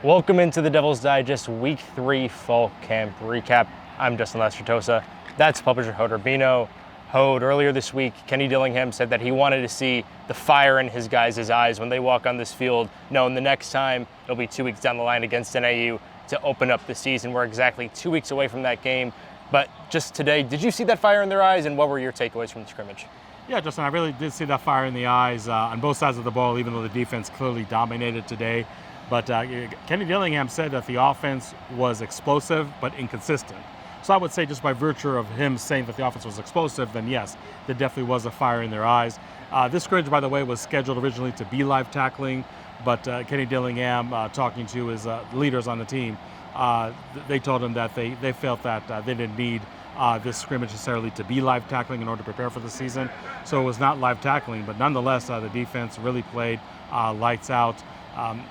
Welcome into the Devil's Digest Week 3 Fall Camp Recap. I'm Justin Lestratosa. That's publisher Hode Urbino. Hode, earlier this week, Kenny Dillingham said that he wanted to see the fire in his guys' eyes when they walk on this field, knowing the next time it'll be 2 weeks down the line against NAU to open up the season. We're exactly 2 weeks away from that game. But just today, did you see that fire in their eyes, and what were your takeaways from the scrimmage? Yeah, Justin, I really did see that fire in the eyes on both sides of the ball, even though the defense clearly dominated today. But Kenny Dillingham said that the offense was explosive but inconsistent. So I would say just by virtue of him saying that the offense was explosive, then yes, there definitely was a fire in their eyes. This scrimmage, by the way, was scheduled originally to be live tackling, but Kenny Dillingham, talking to his leaders on the team, they told him that they felt that they didn't need this scrimmage necessarily to be live tackling in order to prepare for the season. So it was not live tackling, but nonetheless, the defense really played lights out.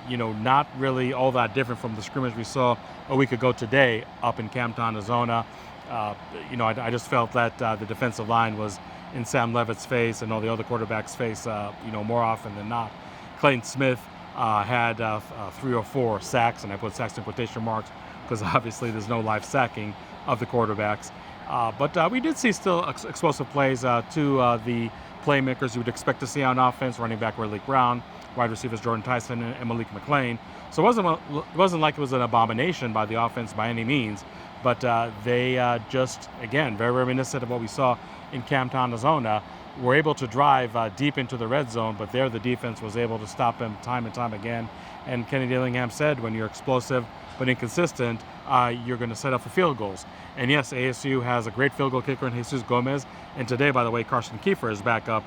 Not really all that different from the scrimmage we saw a week ago today up in Campton, Arizona. I just felt that the defensive line was in Sam Levitt's face and all the other quarterbacks' face, more often than not. Clayton Smith had 3 or 4 sacks, and I put sacks in quotation marks because obviously there's no live sacking of the quarterbacks. But we did see still explosive plays to the playmakers you would expect to see on offense, running back Ridley Brown, wide receivers Jordan Tyson and Malik McLean. So it wasn't like it was an abomination by the offense by any means, but they just, again, very reminiscent of what we saw in Campton, Arizona, were able to drive deep into the red zone, but there the defense was able to stop them time and time again. And Kenny Dillingham said, when you're explosive but inconsistent, you're going to set up for field goals. And yes, ASU has a great field goal kicker in Jesus Gomez. And today, by the way, Carson Kiefer is back up,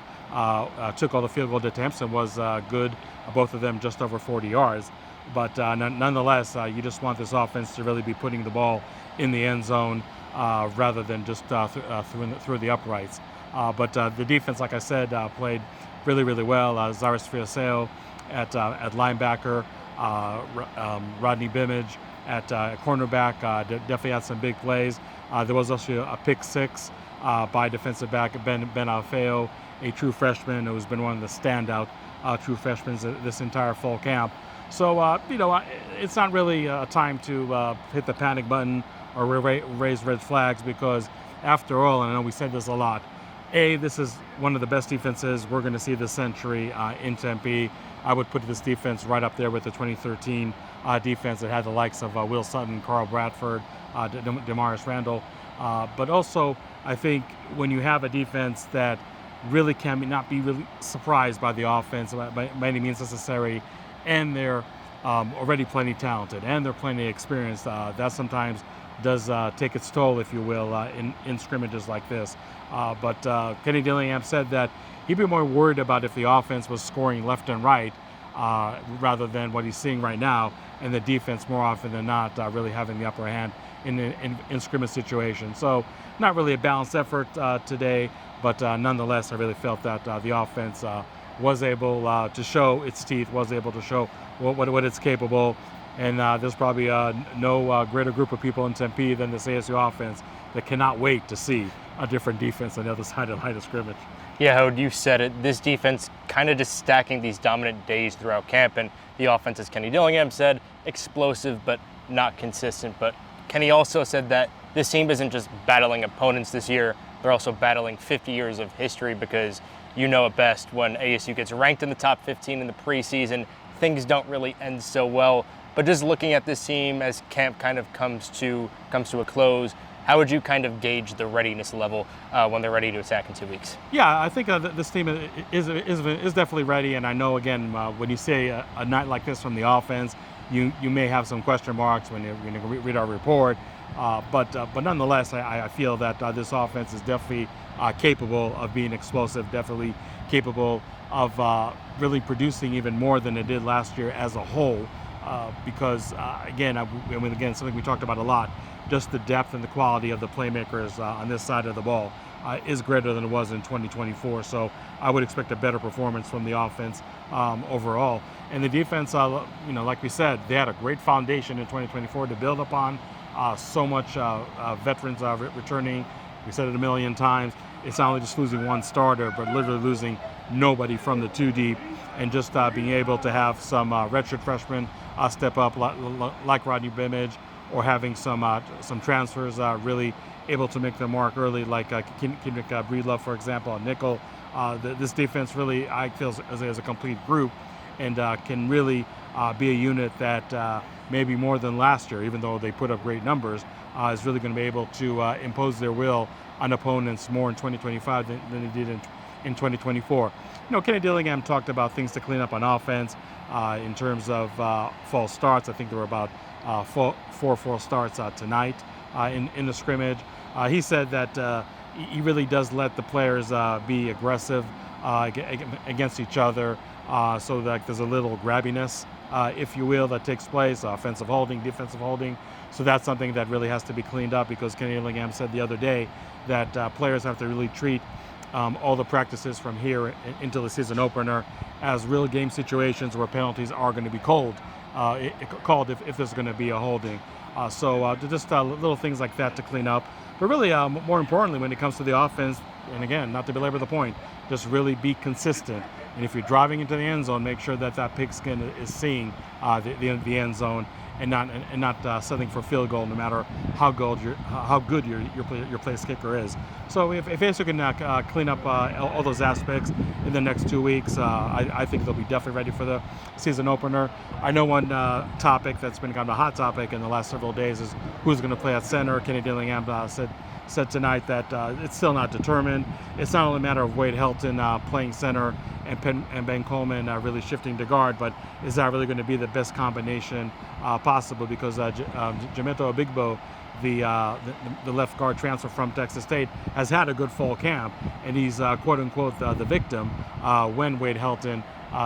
took all the field goal attempts and was good, both of them just over 40 yards. But nonetheless, you just want this offense to really be putting the ball in the end zone rather than just through the uprights. But the defense, like I said, played really, really well. Zaris Fiaseo at linebacker, Rodney Bimage at cornerback definitely had some big plays. There was also a pick six by defensive back Ben Alfeo, a true freshman who's been one of the standout true freshmen this entire fall camp. So, it's not really a time to hit the panic button or raise red flags because, after all, and I know we said this a lot, this is one of the best defenses we're going to see this century in Tempe. I would put this defense right up there with the 2013 defense that had the likes of Will Sutton, Carl Bradford, Demarius Randall. But also, I think when you have a defense that really not be really surprised by the offense by any means necessary, and they're already plenty talented and they're plenty experienced, that sometimes does take its toll, if you will, in scrimmages like this. But Kenny Dillingham said that he'd be more worried about if the offense was scoring left and right rather than what he's seeing right now, and the defense more often than not really having the upper hand in scrimmage situations. So not really a balanced effort today, but nonetheless, I really felt that the offense was able to show its teeth, was able to show what it's capable. And there's probably no greater group of people in Tempe than this ASU offense that cannot wait to see a different defense on the other side of the line of scrimmage. Yeah, Hode, you said it. This defense kind of just stacking these dominant days throughout camp, and the offense, as Kenny Dillingham said, explosive but not consistent. But Kenny also said that this team isn't just battling opponents this year, they're also battling 50 years of history, because you know it best, when ASU gets ranked in the top 15 in the preseason, things don't really end so well. But just looking at this team as camp kind of comes to a close, how would you kind of gauge the readiness level when they're ready to attack in 2 weeks? Yeah, I think this team is definitely ready. And I know, again, when you say a night like this from the offense, you may have some question marks when you read our report. But nonetheless, I feel that this offense is definitely capable of being explosive, definitely capable of really producing even more than it did last year as a whole. Because again, something we talked about a lot, just the depth and the quality of the playmakers on this side of the ball is greater than it was in 2024. So I would expect a better performance from the offense overall. And the defense, like we said, they had a great foundation in 2024 to build upon. So much veterans returning. We said it a million times. it's not only just losing one starter, but literally losing nobody from the 2 deep, and just being able to have some redshirt freshmen step up like Rodney Bimage, or having some transfers really able to make their mark early, like Kendrick Breedlove, for example, a nickel. This defense really, I feel, as a complete group, and can really be a unit that maybe more than last year, even though they put up great numbers, is really going to be able to impose their will on opponents more in 2025 than they did in 2024. Kenny Dillingham talked about things to clean up on offense in terms of false starts. I think there were about four false starts tonight in the scrimmage. He said that he really does let the players be aggressive against each other, so that there's a little grabbiness, if you will, that takes place, offensive holding, defensive holding. So that's something that really has to be cleaned up, because Kenny Dillingham said the other day that players have to really treat all the practices from here into the season opener as real game situations where penalties are going to be called if there's going to be a holding. So just little things like that to clean up. But really, more importantly, when it comes to the offense, and again, not to belabor the point, just really be consistent. And if you're driving into the end zone, make sure that pigskin is seeing the end zone, and not settling for field goal, no matter how good your place kicker is. So if ASU can clean up all those aspects in the next 2 weeks, I think they'll be definitely ready for the season opener. I know one topic that's been kind of a hot topic in the last several days is who's going to play at center. Kenny Dillingham said tonight that it's still not determined. It's not only a matter of Wade Helton playing center and Ben Coleman really shifting to guard, but is that really going to be the best combination possible? Because Jameto Obigbo, the left guard transfer from Texas State, has had a good fall camp, and he's quote unquote the victim when Wade Helton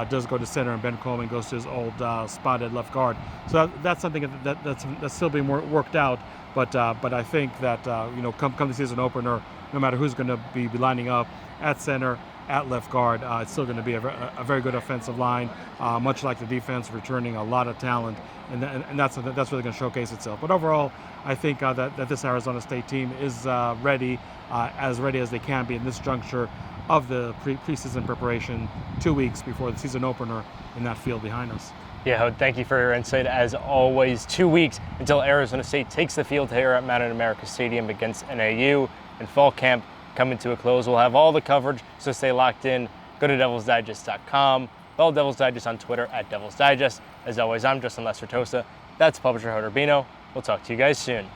does go to center and Ben Coleman goes to his old spotted left guard. So that's something that's still being worked out. But I think that come the season opener, no matter who's going to be lining up at center, at left guard, it's still going to be a very good offensive line, much like the defense, returning a lot of talent, and that's really going to showcase itself. But overall, I think that this Arizona State team is ready as they can be in this juncture of the preseason preparation, 2 weeks before the season opener in that field behind us. Yeah, Hod, thank you for your insight. As always, 2 weeks until Arizona State takes the field here at Mountain America Stadium against NAU, and fall camp coming to a close. We'll have all the coverage, so stay locked in. Go to DevilsDigest.com. Follow Devils Digest on Twitter at Devils Digest. As always, I'm Justin Lester Tosa. That's publisher Hod Urbino. We'll talk to you guys soon.